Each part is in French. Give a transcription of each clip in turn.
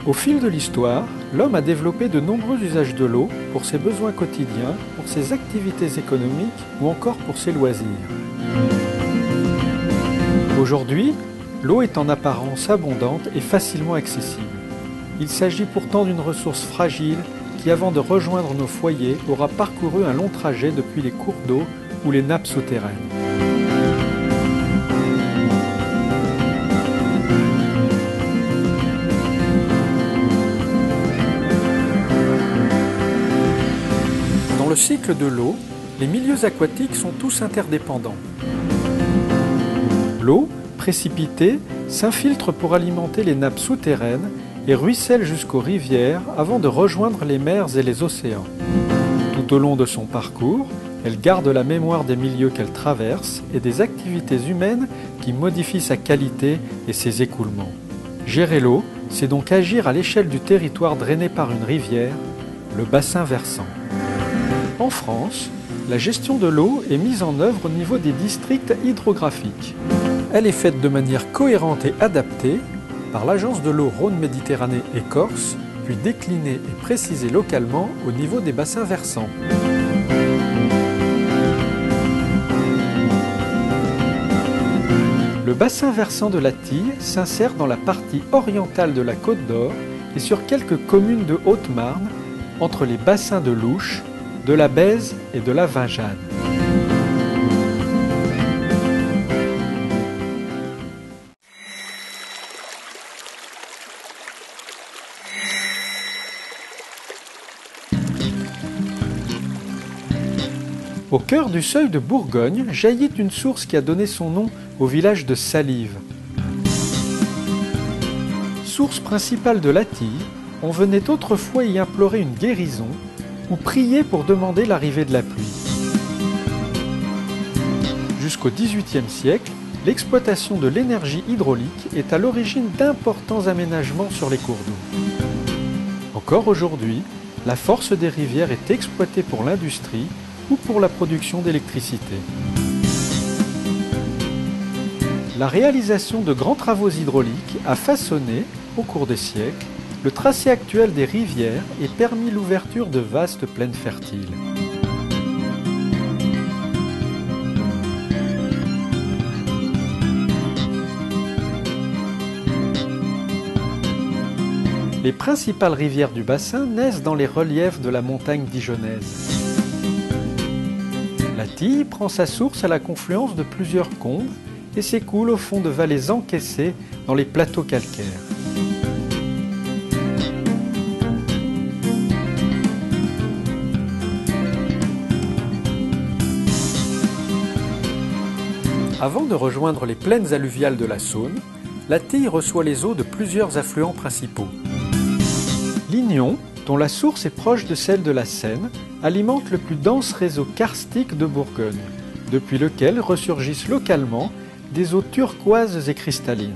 Au fil de l'histoire, l'homme a développé de nombreux usages de l'eau pour ses besoins quotidiens, pour ses activités économiques ou encore pour ses loisirs. Aujourd'hui, l'eau est en apparence abondante et facilement accessible. Il s'agit pourtant d'une ressource fragile qui, avant de rejoindre nos foyers, aura parcouru un long trajet depuis les cours d'eau ou les nappes souterraines. Dans le cycle de l'eau, les milieux aquatiques sont tous interdépendants. L'eau, précipitée, s'infiltre pour alimenter les nappes souterraines et ruisselle jusqu'aux rivières avant de rejoindre les mers et les océans. Tout au long de son parcours, elle garde la mémoire des milieux qu'elle traverse et des activités humaines qui modifient sa qualité et ses écoulements. Gérer l'eau, c'est donc agir à l'échelle du territoire drainé par une rivière, le bassin versant. En France, la gestion de l'eau est mise en œuvre au niveau des districts hydrographiques. Elle est faite de manière cohérente et adaptée par l'Agence de l'eau Rhône-Méditerranée et Corse, puis déclinée et précisée localement au niveau des bassins versants. Le bassin versant de la Tille s'insère dans la partie orientale de la Côte d'Or et sur quelques communes de Haute-Marne, entre les bassins de l'Ouche, de la Bèze et de la Vinjane. Au cœur du seuil de Bourgogne jaillit une source qui a donné son nom au village de Salive. Source principale de la Tille, on venait autrefois y implorer une guérison ou prier pour demander l'arrivée de la pluie. Jusqu'au XVIIIe siècle, l'exploitation de l'énergie hydraulique est à l'origine d'importants aménagements sur les cours d'eau. Encore aujourd'hui, la force des rivières est exploitée pour l'industrie ou pour la production d'électricité. La réalisation de grands travaux hydrauliques a façonné, au cours des siècles, le tracé actuel des rivières et permis l'ouverture de vastes plaines fertiles. Les principales rivières du bassin naissent dans les reliefs de la montagne dijonnaise. La Tille prend sa source à la confluence de plusieurs combes et s'écoule au fond de vallées encaissées dans les plateaux calcaires. Avant de rejoindre les plaines alluviales de la Saône, la Tille reçoit les eaux de plusieurs affluents principaux. L'Ignon, dont la source est proche de celle de la Seine, alimente le plus dense réseau karstique de Bourgogne, depuis lequel ressurgissent localement des eaux turquoises et cristallines.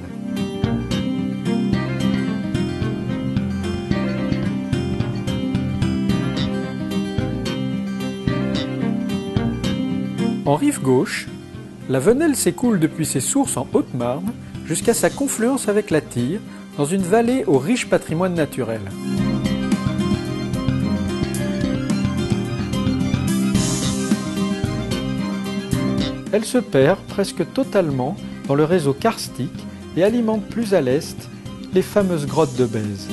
En rive gauche, la Venelle s'écoule depuis ses sources en Haute-Marne jusqu'à sa confluence avec la Tille dans une vallée au riche patrimoine naturel. Elle se perd presque totalement dans le réseau karstique et alimente plus à l'est les fameuses grottes de Bèze.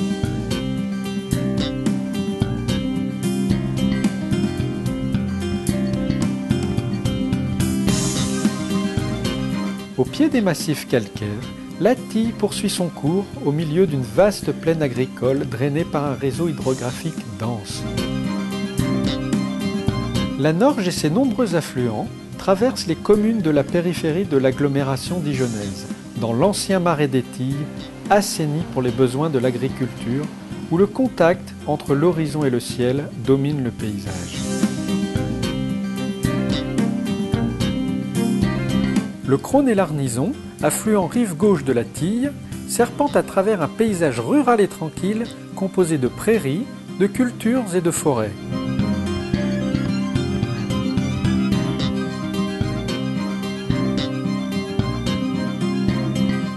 Au pied des massifs calcaires, la Tille poursuit son cours au milieu d'une vaste plaine agricole drainée par un réseau hydrographique dense. La Norge et ses nombreux affluents traversent les communes de la périphérie de l'agglomération dijonnaise, dans l'ancien marais des Tilles, assaini pour les besoins de l'agriculture, où le contact entre l'horizon et le ciel domine le paysage. Le Crosne et l'Arnison, affluent rive gauche de la Tille, serpentent à travers un paysage rural et tranquille composé de prairies, de cultures et de forêts.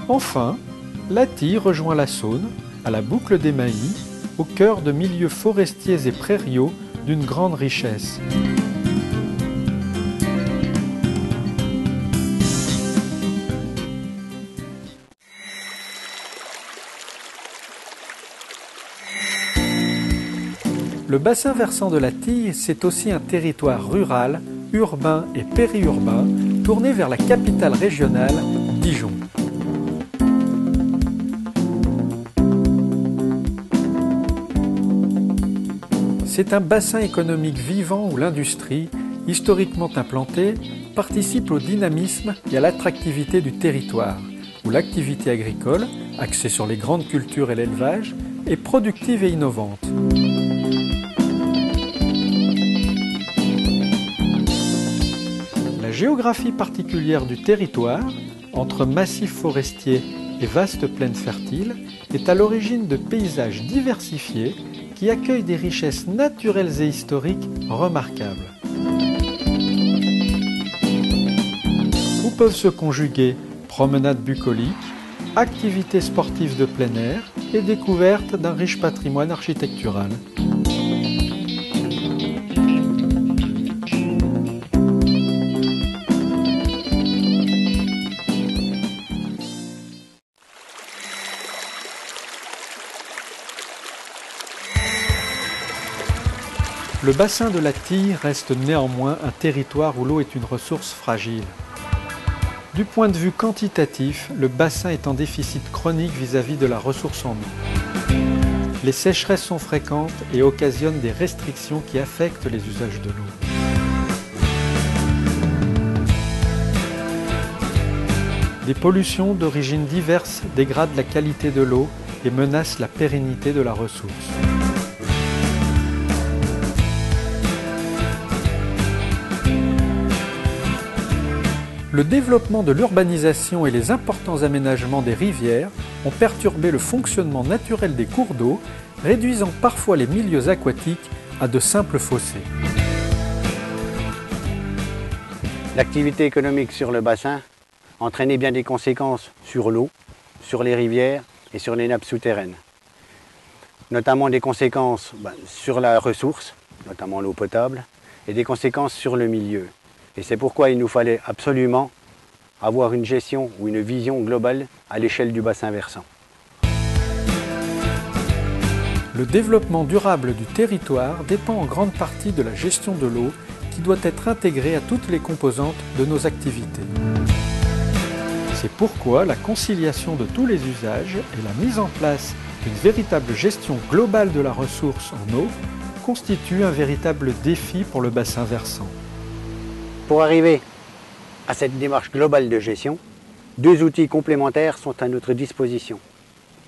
Enfin, la Tille rejoint la Saône, à la boucle des Maillis, au cœur de milieux forestiers et prairiaux d'une grande richesse. Le bassin versant de la Tille, c'est aussi un territoire rural, urbain et périurbain, tourné vers la capitale régionale, Dijon. C'est un bassin économique vivant où l'industrie, historiquement implantée, participe au dynamisme et à l'attractivité du territoire, où l'activité agricole, axée sur les grandes cultures et l'élevage, est productive et innovante. La géographie particulière du territoire, entre massifs forestiers et vastes plaines fertiles, est à l'origine de paysages diversifiés qui accueillent des richesses naturelles et historiques remarquables. Où peuvent se conjuguer promenades bucoliques, activités sportives de plein air et découverte d'un riche patrimoine architectural. Le bassin de la Tille reste néanmoins un territoire où l'eau est une ressource fragile. Du point de vue quantitatif, le bassin est en déficit chronique vis-à-vis de la ressource en eau. Les sécheresses sont fréquentes et occasionnent des restrictions qui affectent les usages de l'eau. Des pollutions d'origines diverses dégradent la qualité de l'eau et menacent la pérennité de la ressource. Le développement de l'urbanisation et les importants aménagements des rivières ont perturbé le fonctionnement naturel des cours d'eau, réduisant parfois les milieux aquatiques à de simples fossés. L'activité économique sur le bassin entraînait bien des conséquences sur l'eau, sur les rivières et sur les nappes souterraines. Notamment des conséquences sur la ressource, notamment l'eau potable, et des conséquences sur le milieu. Et c'est pourquoi il nous fallait absolument avoir une gestion ou une vision globale à l'échelle du bassin versant. Le développement durable du territoire dépend en grande partie de la gestion de l'eau qui doit être intégrée à toutes les composantes de nos activités. C'est pourquoi la conciliation de tous les usages et la mise en place d'une véritable gestion globale de la ressource en eau constituent un véritable défi pour le bassin versant. Pour arriver à cette démarche globale de gestion, deux outils complémentaires sont à notre disposition,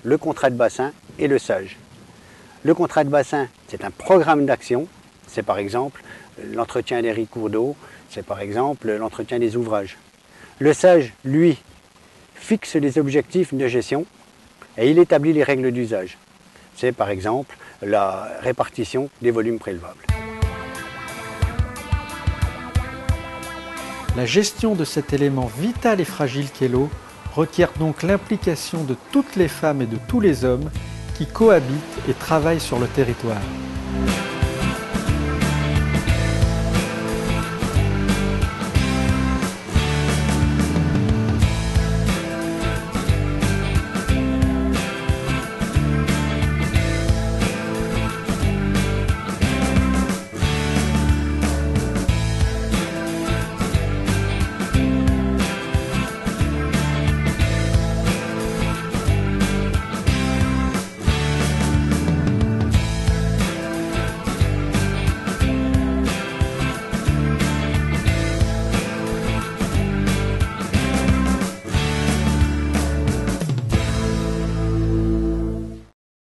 le contrat de bassin et le SAGE. Le contrat de bassin, c'est un programme d'action, c'est par exemple l'entretien des ricours d'eau, c'est par exemple l'entretien des ouvrages. Le SAGE, lui, fixe les objectifs de gestion et il établit les règles d'usage. C'est par exemple la répartition des volumes prélevables. La gestion de cet élément vital et fragile qu'est l'eau requiert donc l'implication de toutes les femmes et de tous les hommes qui cohabitent et travaillent sur le territoire.